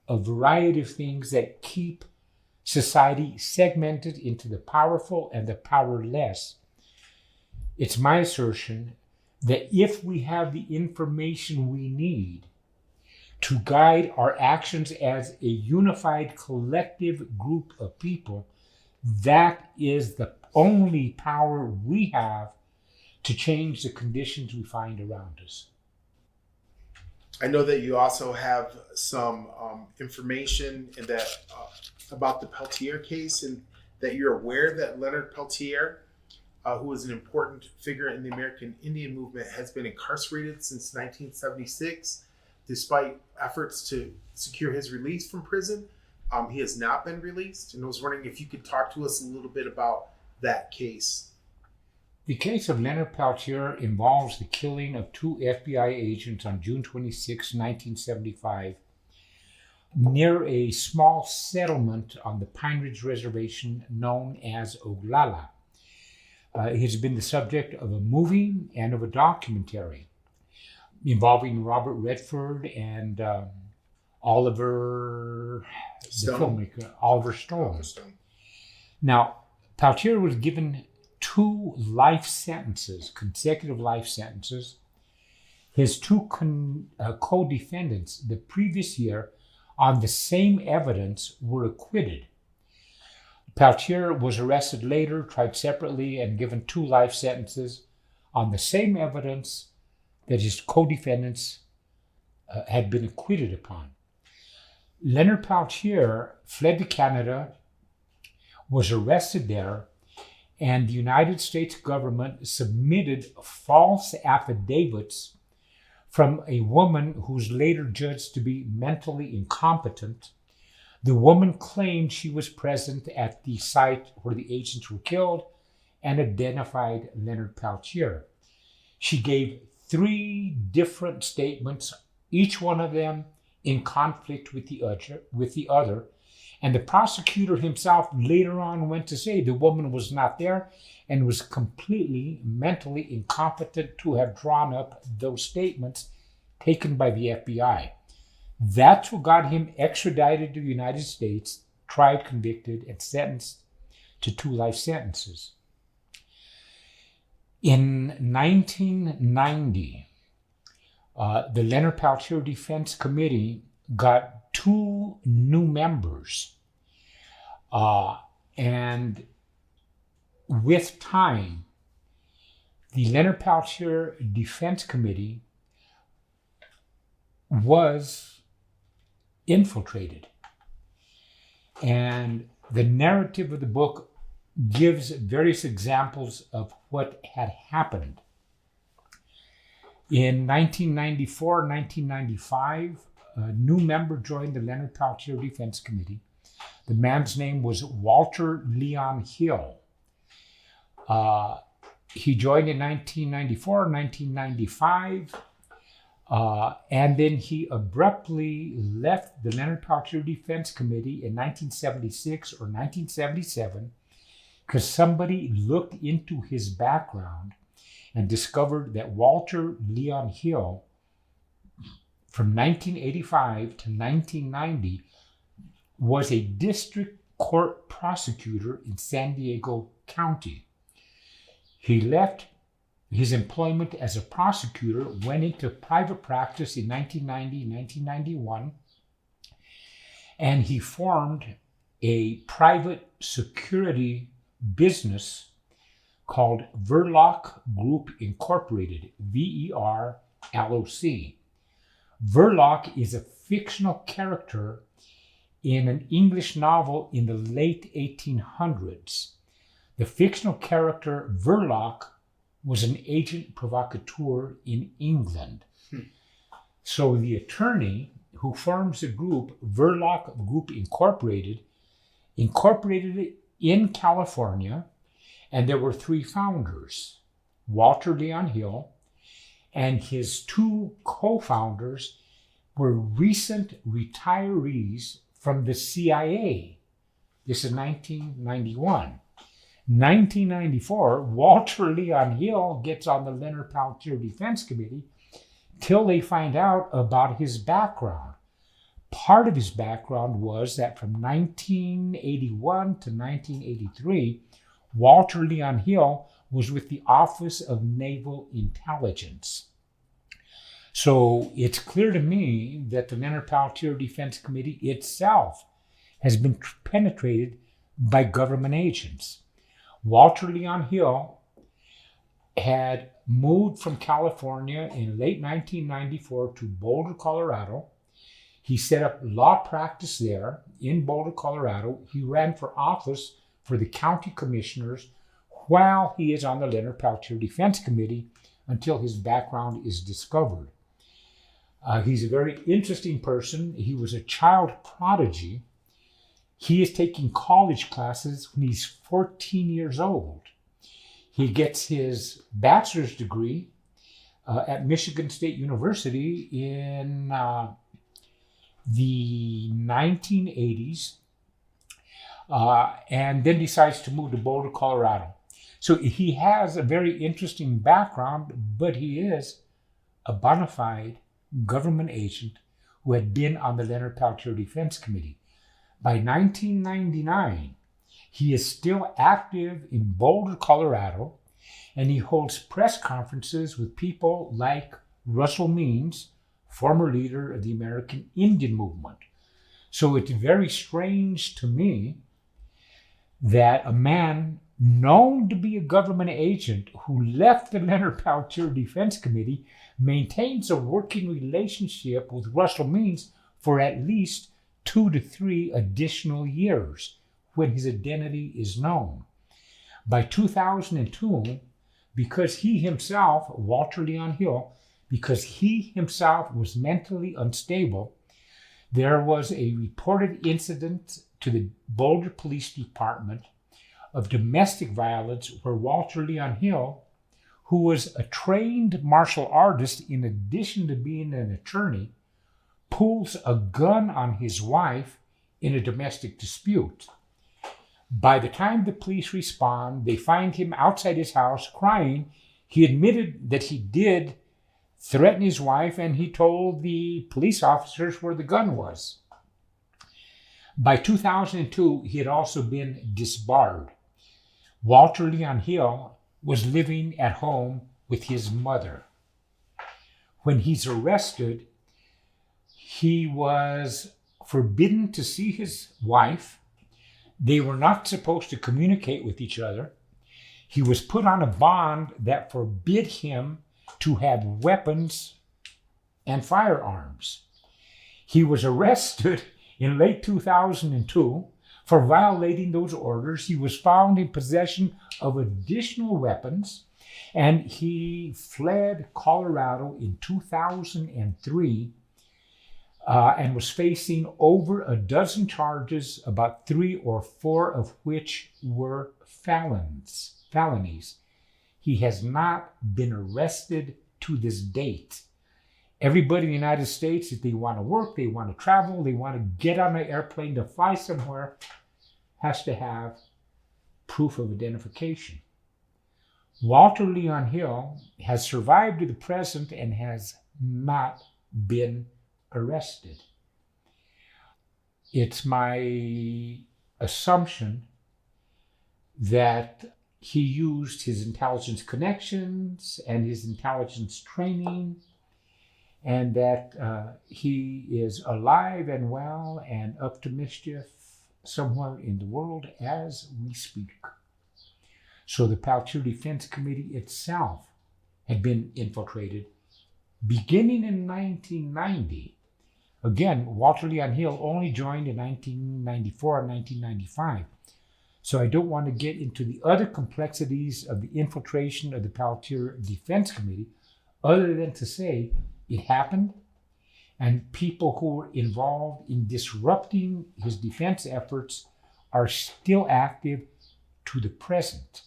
a variety of things that keep society segmented into the powerful and the powerless. It's my assertion that if we have the information we need to guide our actions as a unified collective group of people. That is the only power we have to change the conditions we find around us. I know that you also have some information in that about the Peltier case, and that you're aware that Leonard Peltier, who was an important figure in the American Indian movement, has been incarcerated since 1976. Despite efforts to secure his release from prison, he has not been released. And I was wondering if you could talk to us a little bit about that case. The case of Leonard Peltier involves the killing of 2 FBI agents on June 26, 1975, near a small settlement on the Pine Ridge Reservation known as Oglala. It has been the subject of a movie and of a documentary involving Robert Redford and Oliver Stone. Now, Peltier was given 2 life sentences, consecutive life sentences. His 2 co-defendants the previous year on the same evidence were acquitted. Peltier was arrested later, tried separately, and given 2 life sentences on the same evidence that his co-defendants had been acquitted upon. Leonard Peltier fled to Canada, was arrested there, and the United States government submitted false affidavits from a woman who was later judged to be mentally incompetent. The woman claimed she was present at the site where the agents were killed and identified Leonard Peltier. She gave 3 different statements, each one of them in conflict with the other. And the prosecutor himself later on went to say the woman was not there and was completely mentally incompetent to have drawn up those statements taken by the FBI. That's what got him extradited to the United States, tried, convicted, and sentenced to 2 life sentences. In 1990, the Leonard Peltier Defense Committee got 2 new members. And with time, the Leonard Peltier Defense Committee was infiltrated. And the narrative of the book gives various examples of what had happened. In 1994, 1995, a new member joined the Leonard Peltier Defense Committee. The man's name was Walter Leon Hill. He joined in 1994, 1995, and then he abruptly left the Leonard Peltier Defense Committee in 1976 or 1977 because somebody looked into his background and discovered that Walter Leon Hill, from 1985 to 1990, was a district court prosecutor in San Diego County. He left his employment as a prosecutor, went into private practice in 1990, 1991, and he formed a private security business called Verloc Group Incorporated, VER-LOC. Verloc is a fictional character in an English novel in the late 1800s. The fictional character Verloc was an agent provocateur in England. So the attorney who forms the group, Verloc Group Incorporated it in California, and there were 3 founders, Walter Leon Hill, and his 2 co-founders were recent retirees from the CIA. This is 1991. 1994, Walter Leon Hill gets on the Leonard Peltier Defense Committee till they find out about his background. Part of his background was that from 1981 to 1983, Walter Leon Hill was with the Office of Naval Intelligence. So it's clear to me that the Leonard Peltier Defense Committee itself has been penetrated by government agents. Walter Leon Hill had moved from California in late 1994 to Boulder, Colorado. He set up law practice there in Boulder, Colorado. He ran for office for the county commissioners while he is on the Leonard Peltier Defense Committee until his background is discovered. He's a very interesting person. He was a child prodigy. He is taking college classes when he's 14 years old. He gets his bachelor's degree at Michigan State University in the 1980s, and then decides to move to Boulder, Colorado. So he has a very interesting background, but he is a bona fide government agent who had been on the Leonard Peltier Defense Committee. By 1999, he is still active in Boulder, Colorado, and he holds press conferences with people like Russell Means, former leader of the American Indian movement. So it's very strange to me that a man known to be a government agent who left the Leonard Peltier Defense Committee maintains a working relationship with Russell Means for at least 2 to 3 additional years when his identity is known. By 2002, because he himself, Walter Leon Hill, because he himself was mentally unstable, there was a reported incident to the Boulder Police Department of domestic violence where Walter Leon Hill, who was a trained martial artist in addition to being an attorney, pulls a gun on his wife in a domestic dispute. By the time the police respond, they find him outside his house crying. He admitted that he did threaten his wife, and he told the police officers where the gun was. By 2002, he had also been disbarred. Walter Leon Hill was living at home with his mother. When he's arrested, he was forbidden to see his wife. They were not supposed to communicate with each other. He was put on a bond that forbid him to have weapons and firearms. He was arrested in late 2002 for violating those orders. He was found in possession of additional weapons, and he fled Colorado in 2003 and was facing over a dozen charges, about 3 or 4 of which were felonies. He has not been arrested to this date. Everybody in the United States, if they want to work, they want to travel, they want to get on an airplane to fly somewhere, has to have proof of identification. Walter Leon Hill has survived to the present and has not been arrested. It's my assumption that he used his intelligence connections and his intelligence training, and that he is alive and well and up to mischief somewhere in the world as we speak. So the Peltier Defense Committee itself had been infiltrated beginning in 1990. Again, Walter Leon Hill only joined in 1994 and 1995. So I don't want to get into the other complexities of the infiltration of the Peltier Defense Committee, other than to say it happened, and people who were involved in disrupting his defense efforts are still active to the present.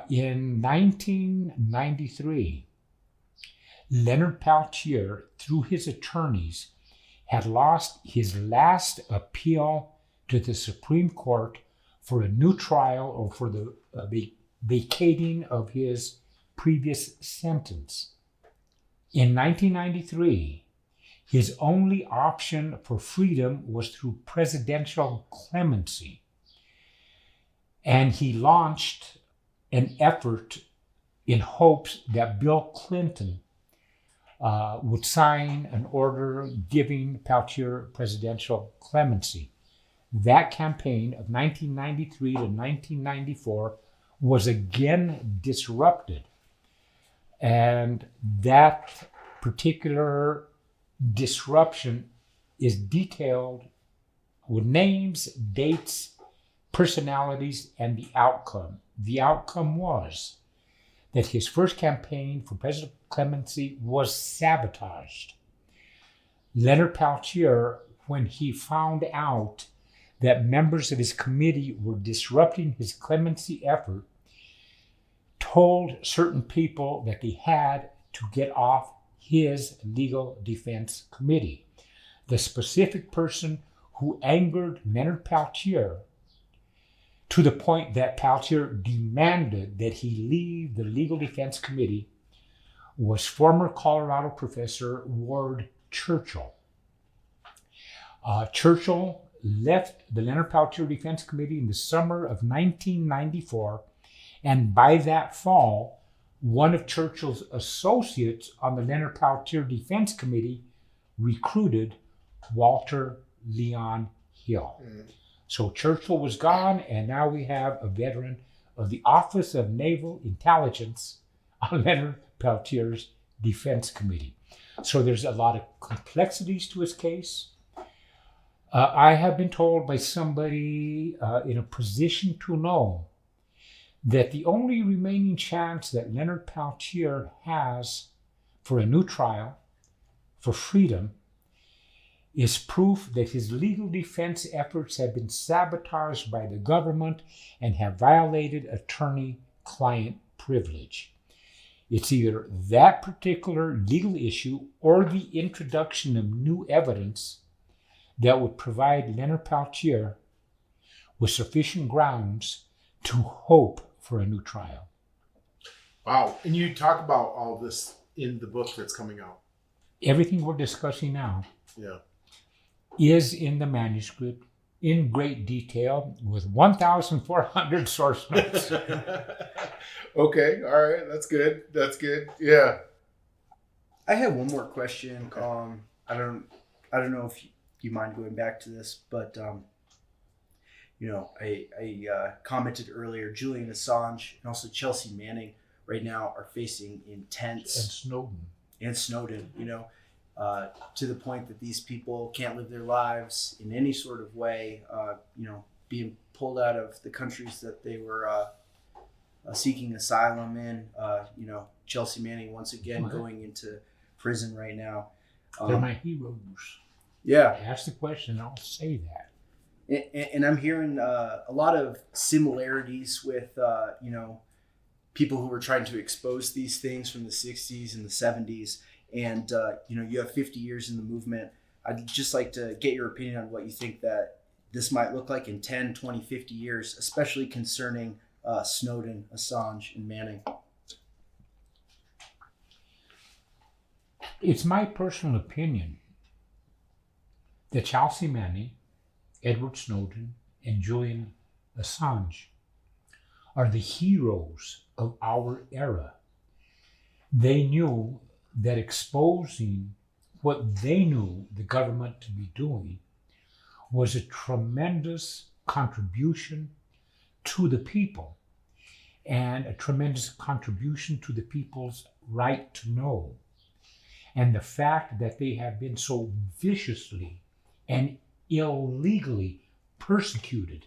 In 1993, Leonard Peltier, through his attorneys, had lost his last appeal to the Supreme Court for a new trial or for the vacating of his previous sentence. In 1993, his only option for freedom was through presidential clemency. And he launched an effort in hopes that Bill Clinton would sign an order giving Peltier presidential clemency. That campaign of 1993 to 1994 was again disrupted. And that particular disruption is detailed with names, dates, personalities, and the outcome. The outcome was that his first campaign for presidential clemency was sabotaged. Leonard Peltier, when he found out that members of his committee were disrupting his clemency effort, told certain people that they had to get off his legal defense committee. The specific person who angered Leonard Peltier to the point that Peltier demanded that he leave the legal defense committee was former Colorado professor Ward Churchill. Churchill left the Leonard Peltier Defense Committee in the summer of 1994, and by that fall, one of Churchill's associates on the Leonard Peltier Defense Committee recruited Walter Leon Hill. So Churchill was gone, and now we have a veteran of the Office of Naval Intelligence on Leonard Peltier's Defense Committee. So there's a lot of complexities to his case. I have been told by somebody in a position to know that the only remaining chance that Leonard Peltier has for a new trial, for freedom, is proof that his legal defense efforts have been sabotaged by the government and have violated attorney-client privilege. It's either that particular legal issue or the introduction of new evidence that would provide Leonard Peltier with sufficient grounds to hope for a new trial. Wow. And you talk about all this in the book that's coming out. Everything we're discussing now Yeah. is in the manuscript in great detail with 1,400 source notes. Okay. All right. That's good. That's good. Yeah. I have one more question. Okay. I don't know if you mind going back to this, but I commented earlier, Julian Assange and also Chelsea Manning right now are facing intense and Snowden, to the point that these people can't live their lives in any sort of way, being pulled out of the countries that they were seeking asylum in. Chelsea Manning once again going into prison right now. They're my heroes. Yeah. Ask the question, I'll say that. And I'm hearing a lot of similarities with, people who were trying to expose these things from the 60s and the 70s. And, you have 50 years in the movement. I'd just like to get your opinion on what you think that this might look like in 10, 20, 50 years, especially concerning Snowden, Assange, and Manning. It's my personal opinion that Chelsea Manning, Edward Snowden, and Julian Assange are the heroes of our era. They knew that exposing what they knew the government to be doing was a tremendous contribution to the people and a tremendous contribution to the people's right to know. And the fact that they have been so viciously and illegally persecuted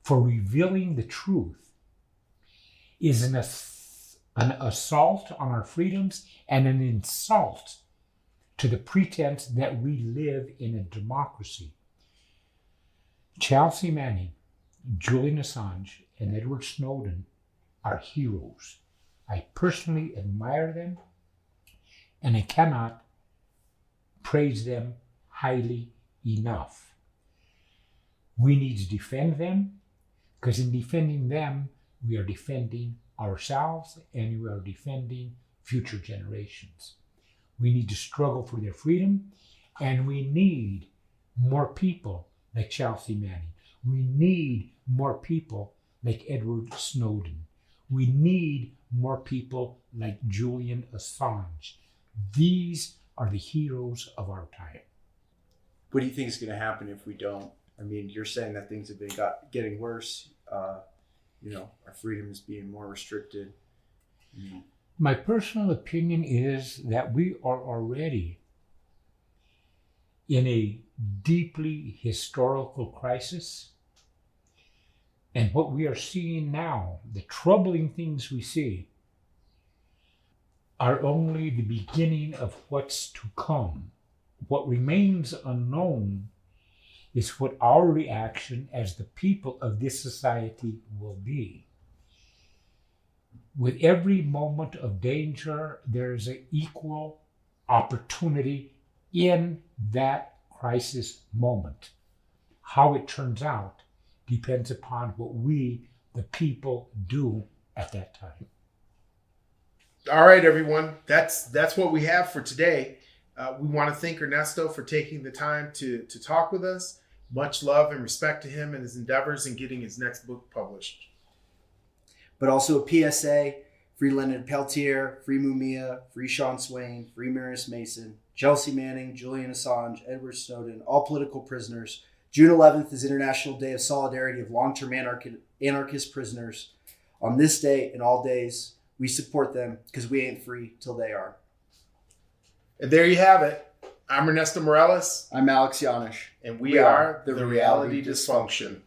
for revealing the truth is an assault on our freedoms and an insult to the pretense that we live in a democracy. Chelsea Manning, Julian Assange, and Edward Snowden are heroes. I personally admire them, and I cannot praise them highly enough. We need to defend them, because in defending them, we are defending ourselves and we are defending future generations. We need to struggle for their freedom, and we need more people like Chelsea Manning. We need more people like Edward Snowden. We need more people like Julian Assange. These are the heroes of our time. What do you think is going to happen if we don't? I mean, you're saying that things have been getting worse. Our freedom is being more restricted. My personal opinion is that we are already in a deeply historical crisis. And what we are seeing now, the troubling things we see, are only the beginning of what's to come. What remains unknown is what our reaction as the people of this society will be. With every moment of danger, there's an equal opportunity in that crisis moment. How it turns out depends upon what we, the people, do at that time. All right, everyone. That's what we have for today. We want to thank Ernesto for taking the time to talk with us. Much love and respect to him and his endeavors in getting his next book published. But also a PSA, free Leonard Peltier, free Mumia, free Sean Swain, free Maris Mason, Chelsea Manning, Julian Assange, Edward Snowden, all political prisoners. June 11th is International Day of Solidarity of Long-Term Anarchist Prisoners. On this day and all days, we support them because we ain't free till they are. And there you have it. I'm Ernesto Mireles. I'm Alex Yanish. And we are the Reality Dysfunction.